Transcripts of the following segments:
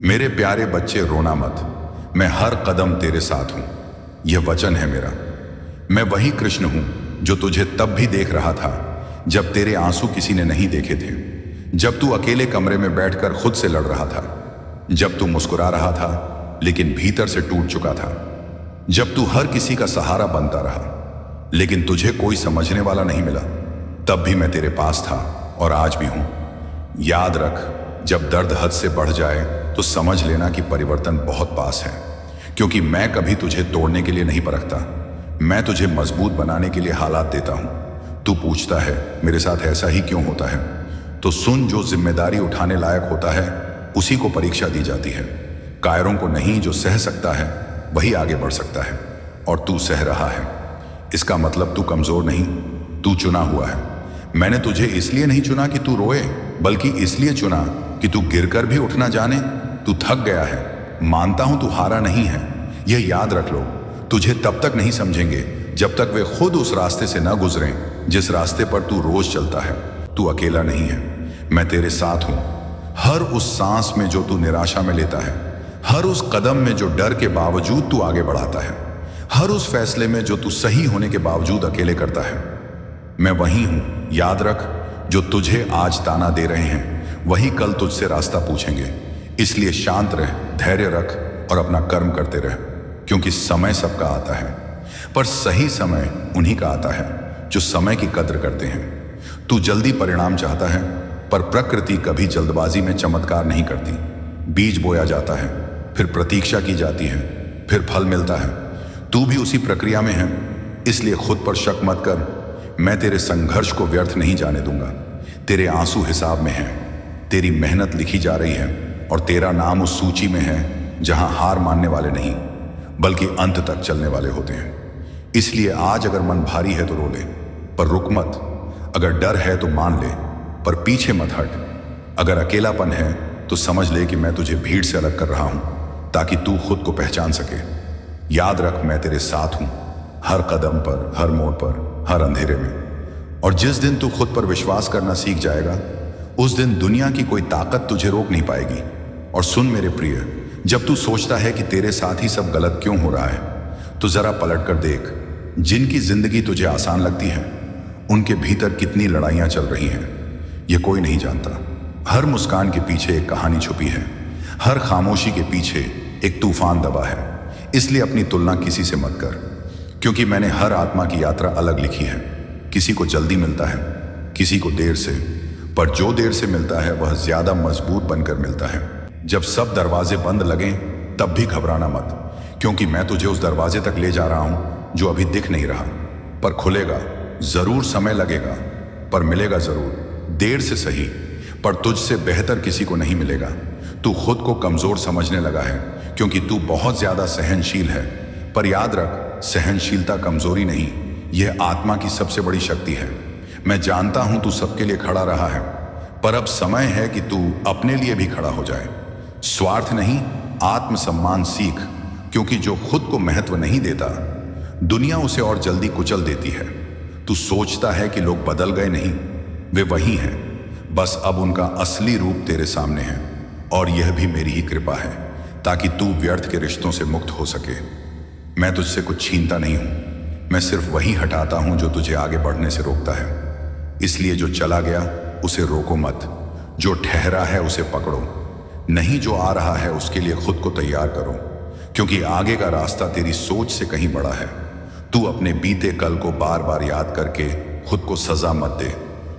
मेरे प्यारे बच्चे रोना मत। मैं हर कदम तेरे साथ हूं। यह वचन है मेरा। मैं वही कृष्ण हूं जो तुझे तब भी देख रहा था जब तेरे आंसू किसी ने नहीं देखे थे, जब तू अकेले कमरे में बैठकर खुद से लड़ रहा था, जब तू मुस्कुरा रहा था लेकिन भीतर से टूट चुका था, जब तू हर किसी का सहारा बनता रहा लेकिन तुझे कोई समझने वाला नहीं मिला। तब भी मैं तेरे पास था और आज भी हूं। याद रख, जब दर्द हद से बढ़ जाए तो समझ लेना कि परिवर्तन बहुत पास है, क्योंकि मैं कभी तुझे तोड़ने के लिए नहीं परखता। मैं तुझे मजबूत बनाने के लिए हालात देता हूं। तू पूछता है मेरे साथ ऐसा ही क्यों होता है, तो सुन, जो जिम्मेदारी उठाने लायक होता है उसी को परीक्षा दी जाती है। कायरों को नहीं, जो सह सकता है वही आगे बढ़ सकता है। और तू सह रहा है, इसका मतलब तू कमजोर नहीं, तू चुना हुआ है। मैंने तुझे इसलिए नहीं चुना कि तू रोए, बल्कि इसलिए चुना कि तू गिरकर भी उठना जाने। तू थक गया है, मानता हूं, तू हारा नहीं है। यह याद रख लो, तुझे तब तक नहीं समझेंगे जब तक वे खुद उस रास्ते से न गुजरें जिस रास्ते पर तू रोज चलता है। तू अकेला नहीं है, मैं तेरे साथ हूं। हर उस सांस में जो तू निराशा में लेता है, हर उस कदम में जो डर के बावजूद तू आगे बढ़ाता है, हर उस फैसले में जो तू सही होने के बावजूद अकेले करता है, मैं वही हूं। याद रख, जो तुझे आज ताना दे रहे हैं वही कल तुझसे रास्ता पूछेंगे। इसलिए शांत रह, धैर्य रख और अपना कर्म करते रह, क्योंकि समय सबका आता है, पर सही समय उन्हीं का आता है जो समय की कद्र करते हैं। तू जल्दी परिणाम चाहता है, पर प्रकृति कभी जल्दबाजी में चमत्कार नहीं करती। बीज बोया जाता है, फिर प्रतीक्षा की जाती है, फिर फल मिलता है। तू भी उसी प्रक्रिया में है, इसलिए खुद पर शक मत कर। मैं तेरे संघर्ष को व्यर्थ नहीं जाने दूंगा। तेरे आंसू हिसाब में हैं, तेरी मेहनत लिखी जा रही है और तेरा नाम उस सूची में है जहां हार मानने वाले नहीं बल्कि अंत तक चलने वाले होते हैं। इसलिए आज अगर मन भारी है तो रो ले, पर रुक मत। अगर डर है तो मान ले, पर पीछे मत हट। अगर अकेलापन है तो समझ ले कि मैं तुझे भीड़ से अलग कर रहा हूं, ताकि तू खुद को पहचान सके। याद रख, मैं तेरे साथ हूं, हर कदम पर, हर मोड़ पर, हर अंधेरे में। और जिस दिन तू खुद पर विश्वास करना सीख जाएगा, उस दिन दुनिया की कोई ताकत तुझे रोक नहीं पाएगी। और सुन मेरे प्रिय, जब तू सोचता है कि तेरे साथ ही सब गलत क्यों हो रहा है, तो जरा पलट कर देख। जिनकी जिंदगी तुझे आसान लगती है, उनके भीतर कितनी लड़ाइयां चल रही हैं, ये कोई नहीं जानता। हर मुस्कान के पीछे एक कहानी छुपी है, हर खामोशी के पीछे एक तूफान दबा है। इसलिए अपनी तुलना किसी से मत कर, क्योंकि मैंने हर आत्मा की यात्रा अलग लिखी है। किसी को जल्दी मिलता है, किसी को देर से, पर जो देर से मिलता है वह ज्यादा मजबूत बनकर मिलता है। जब सब दरवाजे बंद लगें तब भी घबराना मत, क्योंकि मैं तुझे उस दरवाजे तक ले जा रहा हूं जो अभी दिख नहीं रहा, पर खुलेगा जरूर। समय लगेगा पर मिलेगा जरूर, देर से सही, पर तुझसे बेहतर किसी को नहीं मिलेगा। तू खुद को कमजोर समझने लगा है क्योंकि तू बहुत ज्यादा सहनशील है, पर याद रख, सहनशीलता कमजोरी नहीं, यह आत्मा की सबसे बड़ी शक्ति है। मैं जानता हूं तू सबके लिए खड़ा रहा है, पर अब समय है कि तू अपने लिए भी खड़ा हो जाए। स्वार्थ नहीं, आत्मसम्मान सीख, क्योंकि जो खुद को महत्व नहीं देता, दुनिया उसे और जल्दी कुचल देती है। तू सोचता है कि लोग बदल गए, नहीं, वे वही हैं, बस अब उनका असली रूप तेरे सामने है। और यह भी मेरी ही कृपा है, ताकि तू व्यर्थ के रिश्तों से मुक्त हो सके। मैं तुझसे कुछ छीनता नहीं हूं, मैं सिर्फ वही हटाता हूं जो तुझे आगे बढ़ने से रोकता है। इसलिए जो चला गया उसे रोको मत, जो ठहरा है उसे पकड़ो, नहीं जो आ रहा है उसके लिए खुद को तैयार करो, क्योंकि आगे का रास्ता तेरी सोच से कहीं बड़ा है। तू अपने बीते कल को बार बार याद करके खुद को सजा मत दे।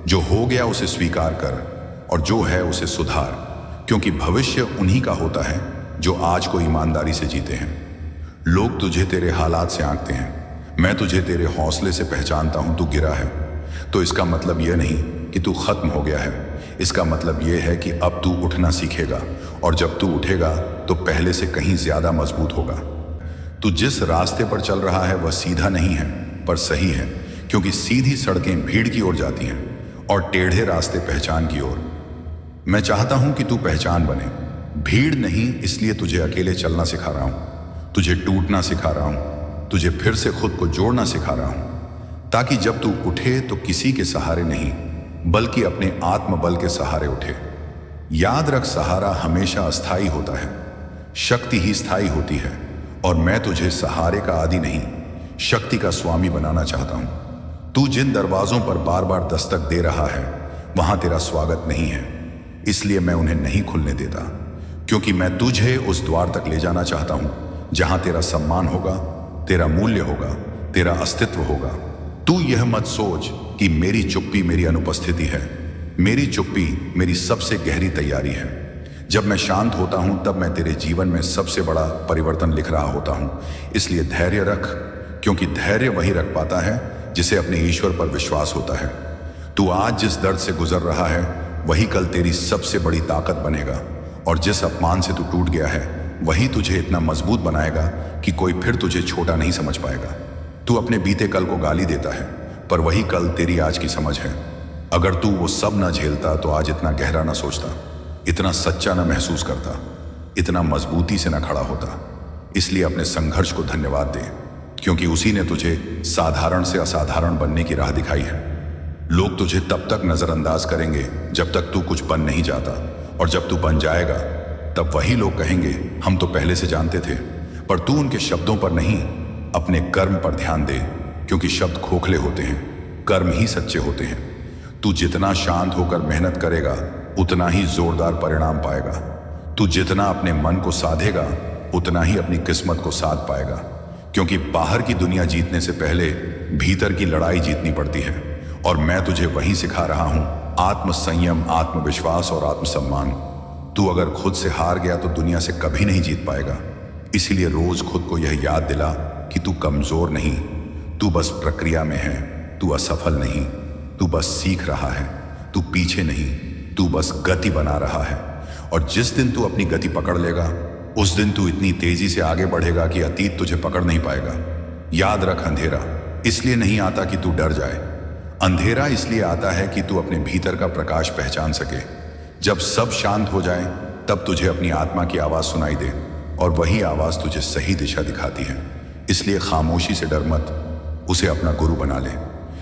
जो हो गया उसे स्वीकार कर और जो है उसे सुधार, क्योंकि भविष्य उन्हीं का होता है जो आज को ईमानदारी से जीते हैं। लोग तुझे तेरे हालात से आंकते हैं, मैं तुझे तेरे हौसले से पहचानता हूं। तू गिरा है तो इसका मतलब यह नहीं कि तू खत्म हो गया है, इसका मतलब यह है कि अब तू उठना सीखेगा, और जब तू उठेगा तो पहले से कहीं ज्यादा मजबूत होगा। तू जिस रास्ते पर चल रहा है वह सीधा नहीं है, पर सही है, क्योंकि सीधी सड़कें भीड़ की ओर जाती हैं और टेढ़े रास्ते पहचान की ओर। मैं चाहता हूं कि तू पहचान बने, भीड़ नहीं। इसलिए तुझे अकेले चलना सिखा रहा हूं, तुझे टूटना सिखा रहा हूं, तुझे फिर से खुद को जोड़ना सिखा रहा हूं, ताकि जब तू उठे तो किसी के सहारे नहीं बल्कि अपने आत्मबल के सहारे उठे। याद रख, सहारा हमेशा अस्थाई होता है, शक्ति ही स्थायी होती है। और मैं तुझे सहारे का आदि नहीं, शक्ति का स्वामी बनाना चाहता हूं। तू जिन दरवाजों पर बार बार दस्तक दे रहा है वहां तेरा स्वागत नहीं है, इसलिए मैं उन्हें नहीं खुलने देता, क्योंकि मैं तुझे उस द्वार तक ले जाना चाहता हूं जहां तेरा सम्मान होगा, तेरा मूल्य होगा, तेरा अस्तित्व होगा। तू यह मत सोच कि मेरी चुप्पी मेरी अनुपस्थिति है। मेरी चुप्पी मेरी सबसे गहरी तैयारी है। जब मैं शांत होता हूं तब मैं तेरे जीवन में सबसे बड़ा परिवर्तन लिख रहा होता हूं। इसलिए धैर्य रख, क्योंकि धैर्य वही रख पाता है जिसे अपने ईश्वर पर विश्वास होता है। तू आज जिस दर्द से गुजर रहा है वही कल तेरी सबसे बड़ी ताकत बनेगा, और जिस अपमान से तू टूट गया है वही तुझे इतना मजबूत बनाएगा कि कोई फिर तुझे छोटा नहीं समझ पाएगा। तू अपने बीते कल को गाली देता है, पर वही कल तेरी आज की समझ है। अगर तू वो सब ना झेलता तो आज इतना गहरा ना सोचता, इतना सच्चा ना महसूस करता, इतना मजबूती से ना खड़ा होता। इसलिए अपने संघर्ष को धन्यवाद दे, क्योंकि उसी ने तुझे साधारण से असाधारण बनने की राह दिखाई है। लोग तुझे तब तक नजरअंदाज करेंगे जब तक तू कुछ बन नहीं जाता, और जब तू बन जाएगा तब वही लोग कहेंगे हम तो पहले से जानते थे। पर तू उनके शब्दों पर नहीं, अपने कर्म पर ध्यान दे, क्योंकि शब्द खोखले होते हैं, कर्म ही सच्चे होते हैं। तू जितना शांत होकर मेहनत करेगा उतना ही जोरदार परिणाम पाएगा। तू जितना अपने मन को साधेगा उतना ही अपनी किस्मत को साध पाएगा, क्योंकि बाहर की दुनिया जीतने से पहले भीतर की लड़ाई जीतनी पड़ती है। और मैं तुझे वही सिखा रहा हूं, आत्मसंयम, आत्मविश्वास और आत्मसम्मान। तू अगर खुद से हार गया तो दुनिया से कभी नहीं जीत पाएगा। इसीलिए रोज खुद को यह याद दिला कि तू कमजोर नहीं, तू बस प्रक्रिया में है, तू असफल नहीं, तू बस सीख रहा है, तू पीछे नहीं, तू बस गति बना रहा है। और जिस दिन तू अपनी गति पकड़ लेगा उस दिन तू इतनी तेजी से आगे बढ़ेगा कि अतीत तुझे पकड़ नहीं पाएगा। याद रख, अंधेरा इसलिए नहीं आता कि तू डर जाए, अंधेरा इसलिए आता है कि तू अपने भीतर का प्रकाश पहचान सके। जब सब शांत हो जाए तब तुझे अपनी आत्मा की आवाज सुनाई दे, और वही आवाज तुझे सही दिशा दिखाती है। इसलिए खामोशी से डर मत, उसे अपना गुरु बना ले,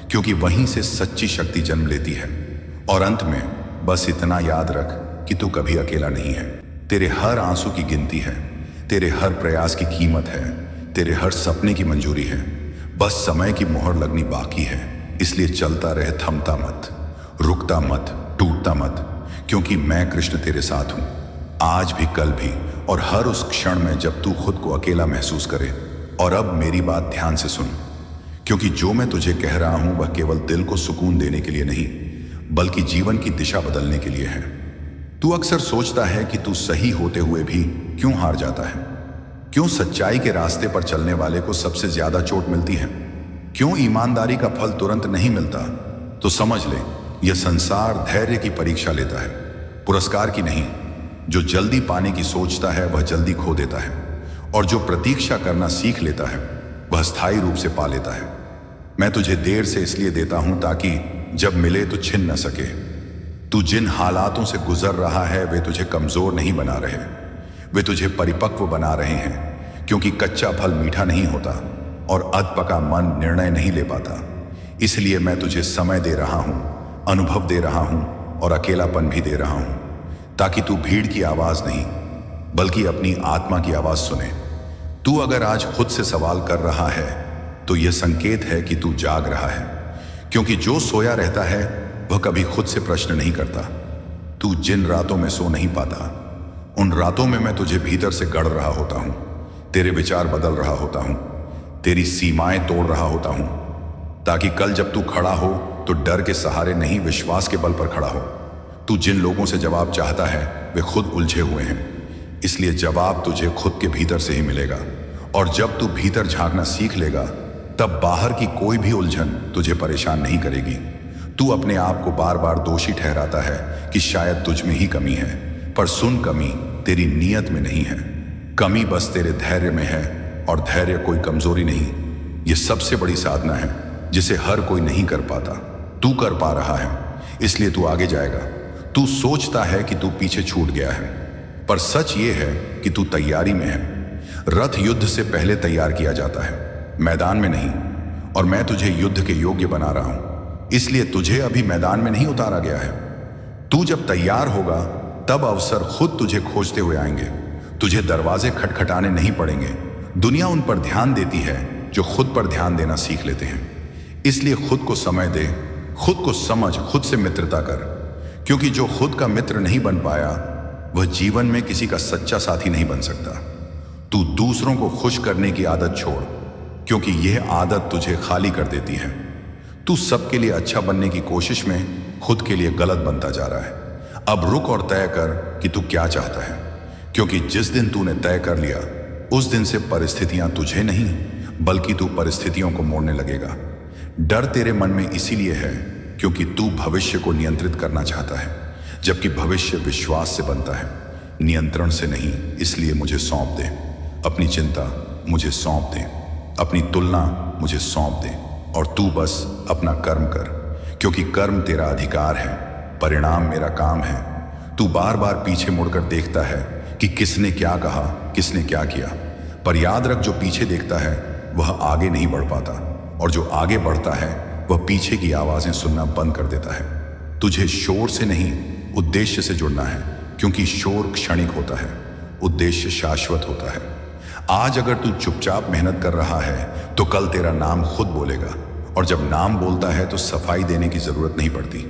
क्योंकि वहीं से सच्ची शक्ति जन्म लेती है। और अंत में बस इतना याद रख कि तू कभी अकेला नहीं है। तेरे हर आंसू की गिनती है, तेरे हर प्रयास की कीमत है, तेरे हर सपने की मंजूरी है। बस समय की मोहर लगनी बाकी है। इसलिए चलता रहे, थमता मत, रुकता मत, टूटता मत, क्योंकि मैं कृष्ण तेरे साथ हूं, आज भी, कल भी, और हर उस क्षण में जब तू खुद को अकेला महसूस करे। और अब मेरी बात ध्यान से सुन, क्योंकि जो मैं तुझे कह रहा हूं वह केवल दिल को सुकून देने के लिए नहीं, बल्कि जीवन की दिशा बदलने के लिए है। तू अक्सर सोचता है कि तू सही होते हुए भी क्यों हार जाता है, क्यों सच्चाई के रास्ते पर चलने वाले को सबसे ज्यादा चोट मिलती है, क्यों ईमानदारी का फल तुरंत नहीं मिलता। तो समझ ले, यह संसार धैर्य की परीक्षा लेता है, पुरस्कार की नहीं। जो जल्दी पाने की सोचता है वह जल्दी खो देता है, और जो प्रतीक्षा करना सीख लेता है वह स्थायी रूप से पा लेता है। मैं तुझे देर से इसलिए देता हूं ताकि जब मिले तो छिन न सके। तू जिन हालातों से गुजर रहा है वे तुझे कमजोर नहीं बना रहे, वे तुझे परिपक्व बना रहे हैं, क्योंकि कच्चा फल मीठा नहीं होता और अधपका मन निर्णय नहीं ले पाता। इसलिए मैं तुझे समय दे रहा हूं, अनुभव दे रहा हूं और अकेलापन भी दे रहा हूं, ताकि तू भीड़ की आवाज नहीं बल्कि अपनी आत्मा की आवाज सुने। तू अगर आज खुद से सवाल कर रहा है तो यह संकेत है कि तू जाग रहा है, क्योंकि जो सोया रहता है वह कभी खुद से प्रश्न नहीं करता। तू जिन रातों में सो नहीं पाता उन रातों में मैं तुझे भीतर से गढ़ रहा होता हूं, तेरे विचार बदल रहा होता हूं, तेरी सीमाएं तोड़ रहा होता हूं, ताकि कल जब तू खड़ा हो तो डर के सहारे नहीं, विश्वास के बल पर खड़ा हो। तू जिन लोगों से जवाब चाहता है वे खुद उलझे हुए हैं, इसलिए जवाब तुझे खुद के भीतर से ही मिलेगा। और जब तू भीतर झांकना सीख लेगा तब बाहर की कोई भी उलझन तुझे परेशान नहीं करेगी। तू अपने आप को बार बार दोषी ठहराता है कि शायद तुझ में ही कमी है, पर सुन, कमी तेरी नीयत में नहीं है, कमी बस तेरे धैर्य में है। और धैर्य कोई कमजोरी नहीं, यह सबसे बड़ी साधना है जिसे हर कोई नहीं कर पाता। तू कर पा रहा है, इसलिए तू आगे जाएगा। तू सोचता है कि तू पीछे छूट गया है, पर सच ये है कि तू तैयारी में है। रथ युद्ध से पहले तैयार किया जाता है, मैदान में नहीं। और मैं तुझे युद्ध के योग्य बना रहा हूं, इसलिए तुझे अभी मैदान में नहीं उतारा गया है। तू जब तैयार होगा तब अवसर खुद तुझे खोजते हुए आएंगे। तुझे दरवाजे खटखटाने नहीं पड़ेंगे। दुनिया उन पर ध्यान देती है जो खुद पर ध्यान देना सीख लेते हैं। इसलिए खुद को समय दे, खुद को समझ, खुद से मित्रता कर, क्योंकि जो खुद का मित्र नहीं बन पाया वह जीवन में किसी का सच्चा साथी नहीं बन सकता। तू दूसरों को खुश करने की आदत छोड़, क्योंकि यह आदत तुझे खाली कर देती है। तू सबके लिए अच्छा बनने की कोशिश में खुद के लिए गलत बनता जा रहा है। अब रुक और तय कर कि तू क्या चाहता है, क्योंकि जिस दिन तूने तय कर लिया उस दिन से परिस्थितियां तुझे नहीं बल्कि तू परिस्थितियों को मोड़ने लगेगा। डर तेरे मन में इसीलिए है क्योंकि तू भविष्य को नियंत्रित करना चाहता है, जबकि भविष्य विश्वास से बनता है, नियंत्रण से नहीं। इसलिए मुझे सौंप दे अपनी चिंता, मुझे सौंप दे अपनी तुलना, मुझे सौंप दे और तू बस अपना कर्म कर, क्योंकि कर्म तेरा अधिकार है, परिणाम मेरा काम है। तू बार बार पीछे मुड़कर देखता है कि किसने क्या कहा, किसने क्या किया, पर याद रख जो पीछे देखता है वह आगे नहीं बढ़ पाता, और जो आगे बढ़ता है वह पीछे की आवाजें सुनना बंद कर देता है। तुझे शोर से नहीं उद्देश्य से जुड़ना है, क्योंकि शोर क्षणिक होता है, उद्देश्य शाश्वत होता है। आज अगर तू चुपचाप मेहनत कर रहा है तो कल तेरा नाम खुद बोलेगा, और जब नाम बोलता है तो सफाई देने की जरूरत नहीं पड़ती।